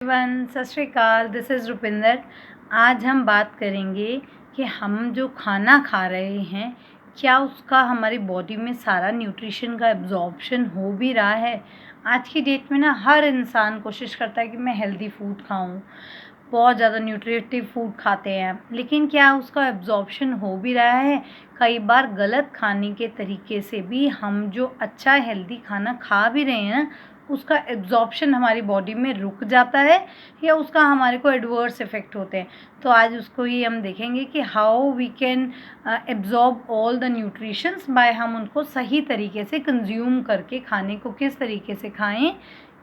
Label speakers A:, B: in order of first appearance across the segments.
A: Everyone, सत श्री अकाल। This is Rupinder. आज हम बात करेंगे कि हम जो खाना खा रहे हैं क्या उसका हमारी बॉडी में सारा न्यूट्रिशन का एब्जॉर्प्शन हो भी रहा है। आज की डेट में ना हर इंसान कोशिश करता है कि मैं हेल्दी फूड खाऊं, बहुत ज़्यादा न्यूट्रिटिव फूड खाते हैं, लेकिन क्या उसका एब्जॉर्प्शन हो भी रहा है। कई बार गलत खाने के तरीके से भी हम जो अच्छा हेल्दी खाना खा भी रहे हैं ना, उसका एब्जॉर्प्शन हमारी बॉडी में रुक जाता है या उसका हमारे को एडवर्स इफ़ेक्ट होते हैं। तो आज उसको ही हम देखेंगे कि how we can absorb all the nutritions by हम उनको सही तरीके से कंज्यूम करके खाने को किस तरीके से खाएं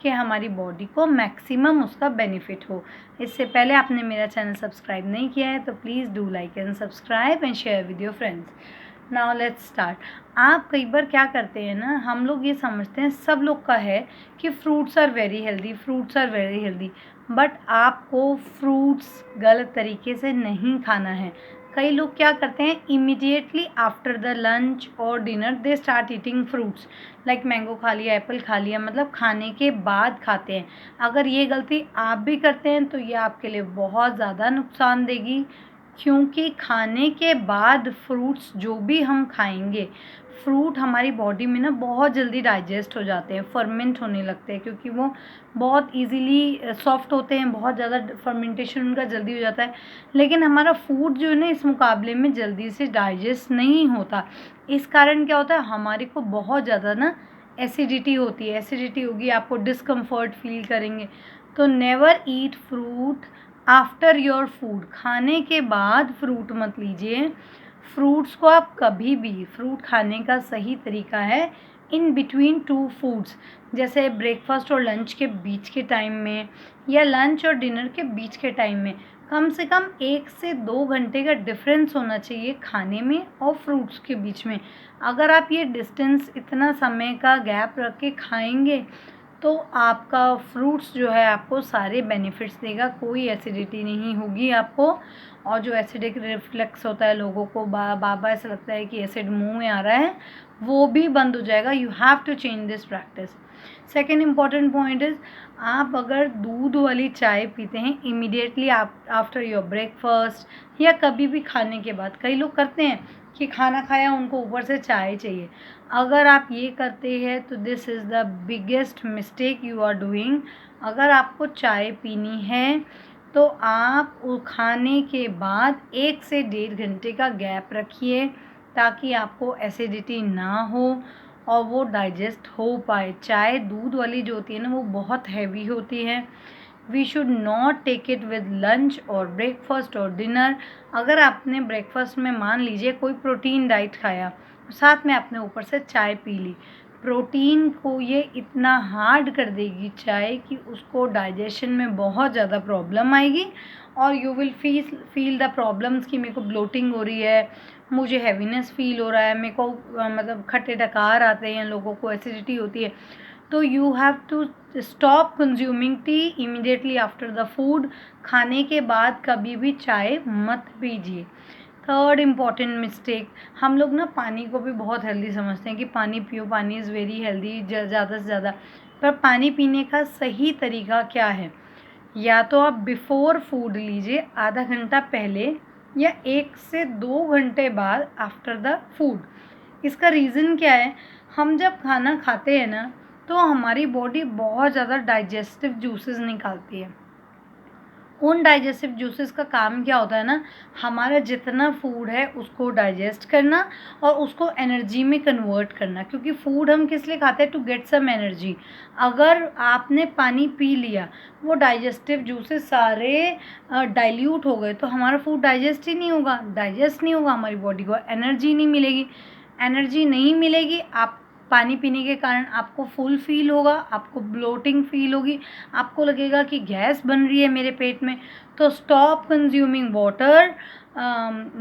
A: कि हमारी बॉडी को मैक्सिमम उसका बेनिफिट हो। इससे पहले आपने मेरा चैनल सब्सक्राइब नहीं किया है तो please do like and subscribe and share with your friends. Now let's start. आप कई बार क्या करते हैं ना, हम लोग ये समझते हैं, सब लोग का है कि fruits are very healthy, fruits are very healthy, but आपको फ्रूट्स गलत तरीके से नहीं खाना है। कई लोग क्या करते हैं, इमीडिएटली आफ्टर द लंच और dinner they start eating fruits, like mango खा लिया, एप्पल खा लिया, मतलब खाने के बाद खाते हैं। अगर ये गलती आप भी करते हैं तो ये आपके लिए बहुत ज़्यादा नुकसान देगी, क्योंकि खाने के बाद फ्रूट्स जो भी हम खाएंगे, फ्रूट हमारी बॉडी में ना बहुत जल्दी डाइजेस्ट हो जाते हैं, फर्मेंट होने लगते हैं, क्योंकि वो बहुत इजीली सॉफ्ट होते हैं, बहुत ज़्यादा फर्मेंटेशन उनका जल्दी हो जाता है। लेकिन हमारा फूड जो है ना, इस मुकाबले में जल्दी से डाइजेस्ट नहीं होता। इस कारण क्या होता है, हमारे को बहुत ज़्यादा ना एसिडिटी होती है। एसिडिटी होगी, आपको डिस्कम्फर्ट फील करेंगे। तो never eat fruit after your food. खाने के बाद फ्रूट मत लीजिए। फ्रूट्स को आप कभी भी, फ्रूट खाने का सही तरीका है इन बिटवीन टू फूड्स, जैसे ब्रेकफास्ट और लंच के बीच के टाइम में या लंच और डिनर के बीच के टाइम में कम से कम 1 से 2 घंटे का डिफरेंस होना चाहिए खाने में और फ्रूट्स के बीच में। अगर आप ये डिस्टेंस, इतना समय का गैप रख के खाएंगे तो आपका फ्रूट्स जो है आपको सारे बेनिफिट्स देगा, कोई एसिडिटी नहीं होगी आपको। और जो एसिडिक रिफ्लेक्स होता है लोगों को, बाबा ऐसा लगता है कि एसिड मुंह में आ रहा है, वो भी बंद हो जाएगा। You have to change this practice. Second important point is, आप अगर दूध वाली चाय पीते हैं इमीडिएटली आफ्टर योर ब्रेकफास्ट या कभी भी खाने के बाद, कई लोग करते हैं कि खाना खाया उनको ऊपर से चाय चाहिए। अगर आप ये करते हैं तो this is the biggest mistake you are doing. अगर आपको चाय पीनी है तो आप खाने के बाद 1 से 1.5 घंटे का गैप रखिए, ताकि आपको एसिडिटी ना हो और वो डाइजेस्ट हो पाए। चाय दूध वाली जो होती है ना, वो बहुत हैवी होती है। We should not take it with lunch और ब्रेकफास्ट और डिनर। अगर आपने ब्रेकफास्ट में मान लीजिए कोई प्रोटीन डाइट खाया, साथ में आपने ऊपर से चाय पी ली, प्रोटीन को ये इतना हार्ड कर देगी चाय कि उसको डाइजेशन में बहुत ज़्यादा प्रॉब्लम आएगी और you will feel the problems कि मेरे को ब्लोटिंग हो रही है, मुझे हैवीनेस फील हो रहा है, मेरे को मतलब खट्टे डकार आते हैं, लोगों को एसिडिटी होती है। तो you have to stop consuming tea immediately after the food. खाने के बाद कभी भी चाय मत पीजिए। थर्ड इम्पॉर्टेंट मिस्टेक, हम लोग ना पानी को भी बहुत हेल्दी समझते हैं कि पानी पियो, पानी इज़ वेरी हेल्दी ज़्यादा से ज़्यादा। पर पानी पीने का सही तरीका क्या है? या तो आप बिफोर फूड लीजिए, आधा घंटा पहले, या 1 से 2 घंटे बाद आफ्टर द फूड। इसका रीज़न क्या है, हम जब खाना खाते हैं ना तो हमारी बॉडी बहुत ज़्यादा डाइजेस्टिव जूसेस निकालती है। उन डाइजेस्टिव जूसेस का काम क्या होता है ना, हमारा जितना फूड है उसको डाइजेस्ट करना और उसको एनर्जी में कन्वर्ट करना। क्योंकि फूड हम किस लिए खाते हैं? To get some energy. अगर आपने पानी पी लिया, वो डाइजेस्टिव जूसेस सारे डाइल्यूट हो गए तो हमारा फूड डाइजेस्ट ही नहीं होगा। डाइजेस्ट नहीं होगा, हमारी बॉडी को एनर्जी नहीं मिलेगी। एनर्जी नहीं मिलेगी, आप पानी पीने के कारण आपको फुल फील होगा, आपको ब्लोटिंग फील होगी, आपको लगेगा कि गैस बन रही है मेरे पेट में। तो stop consuming water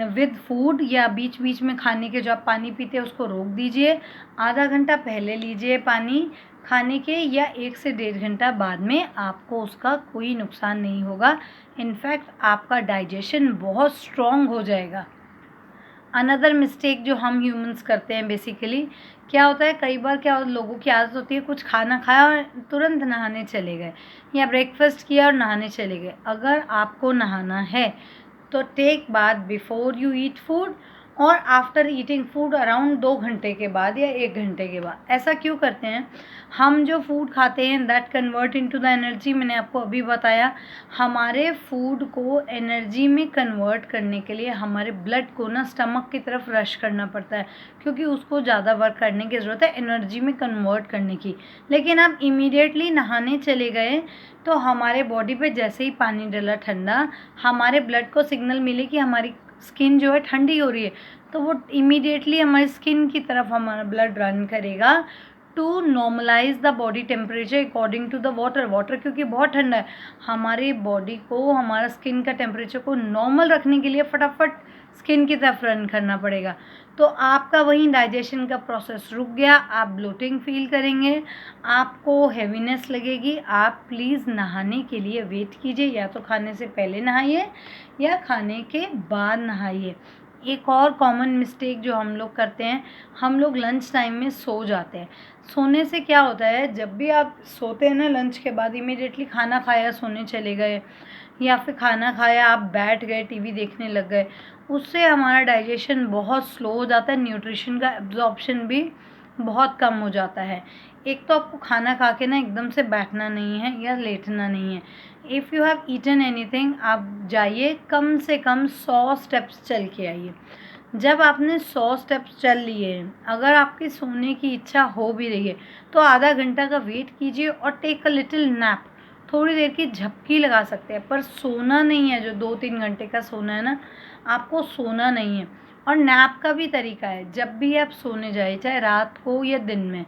A: with food, या बीच बीच में खाने के जो आप पानी पीते हैं उसको रोक दीजिए। आधा घंटा पहले लीजिए पानी खाने के, या 1 से 1.5 घंटा बाद में, आपको उसका कोई नुकसान नहीं होगा। इनफैक्ट आपका डाइजेशन बहुत स्ट्रॉन्ग हो जाएगा। अनदर मिस्टेक जो हम ह्यूमंस करते हैं बेसिकली, क्या होता है कई बार लोगों की आदत होती है कुछ खाना खाया और तुरंत नहाने चले गए, या ब्रेकफास्ट किया और नहाने चले गए। अगर आपको नहाना है तो take bath before you eat food और आफ्टर ईटिंग फूड अराउंड 2 घंटे के बाद या 1 घंटे के बाद। ऐसा क्यों करते हैं? हम जो फूड खाते हैं that convert into the energy, मैंने आपको अभी बताया। हमारे फूड को एनर्जी में कन्वर्ट करने के लिए हमारे ब्लड को ना स्टमक की तरफ रश करना पड़ता है, क्योंकि उसको ज़्यादा वर्क करने की ज़रूरत है एनर्जी में कन्वर्ट करने की। लेकिन आप इमीडिएटली नहाने चले गए तो हमारे बॉडी पे जैसे ही पानी डला ठंडा, हमारे ब्लड को सिग्नल मिले कि हमारी स्किन जो है ठंडी हो रही है, तो वो इमीडिएटली हमारी स्किन की तरफ हमारा ब्लड रन करेगा to normalize the body temperature according to the water. क्योंकि बहुत ठंडा है, हमारी बॉडी को हमारा स्किन का टेम्परेचर को नॉर्मल रखने के लिए फटाफट स्किन की तरफ रन करना पड़ेगा। तो आपका वहीं डाइजेशन का प्रोसेस रुक गया, आप ब्लोटिंग फील करेंगे, आपको हैवीनेस लगेगी। आप प्लीज़ नहाने के लिए वेट कीजिए, या तो खाने से पहले नहाइए या खाने के बाद नहाइए। एक और कॉमन मिस्टेक जो हम लोग करते हैं, हम लोग लंच टाइम में सो जाते हैं। सोने से क्या होता है, जब भी आप सोते हैं ना लंच के बाद, इमीडिएटली खाना खाया सोने चले गए, या फिर खाना खाया आप बैठ गए टीवी देखने लग गए, उससे हमारा डाइजेशन बहुत स्लो हो जाता है, न्यूट्रिशन का एब्जॉर्प्शन भी बहुत कम हो जाता है। एक तो आपको खाना खा के ना एकदम से बैठना नहीं है या लेटना नहीं है। If you have eaten anything, आप जाइए कम से कम 100 स्टेप्स चल के आइए। जब आपने 100 स्टेप्स चल लिए, अगर आपकी सोने की इच्छा हो भी रही है तो आधा घंटा का वेट कीजिए और टेक अ लिटिल नैप, थोड़ी देर की झपकी लगा सकते हैं, पर सोना नहीं है। जो 2-3 घंटे का सोना है ना, आपको सोना नहीं है। और नैप का भी तरीका है, जब भी आप सोने जाए, चाहे रात को या दिन में,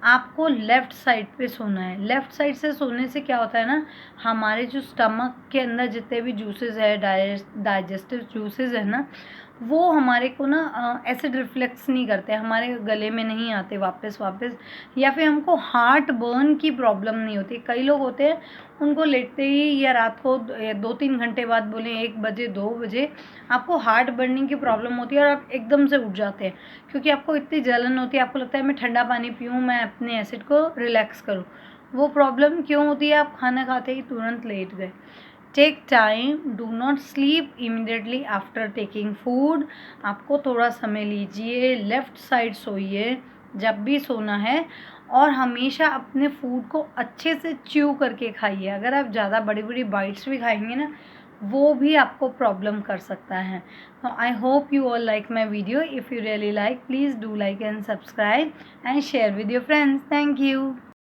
A: आपको लेफ़्ट साइड पे सोना है। लेफ़्ट साइड से सोने से क्या होता है ना, हमारे जो स्टमक के अंदर जितने भी जूसेस है, डाइजेस्टिव जूसेस है ना, वो हमारे को ना एसिड रिफ्लेक्स नहीं करते, हमारे गले में नहीं आते वापस, या फिर हमको हार्ट बर्न की प्रॉब्लम नहीं होती। कई लोग होते हैं उनको लेटते ही या रात को 2-3 घंटे बाद, बोलें 1 बजे 2 बजे, आपको हार्ट बर्निंग की प्रॉब्लम होती है और आप एकदम से उठ जाते हैं, क्योंकि आपको इतनी जलन होती है, आपको लगता है मैं ठंडा पानी पीऊँ, मैं अपने एसिड को रिलैक्स करूँ। वो प्रॉब्लम क्यों होती है? आप खाना खाते ही तुरंत लेट गए। Take time, do not sleep immediately after taking food. आपको थोड़ा समय लीजिए, लेफ़्ट साइड सोइए जब भी सोना है, और हमेशा अपने फूड को अच्छे से च्यू करके खाइए। अगर आप ज़्यादा बड़ी बड़ी बाइट्स भी खाएंगे ना, वो भी आपको प्रॉब्लम कर सकता है। तो I hope you all like my video. If you really like, please do like and subscribe and share with your friends. Thank you.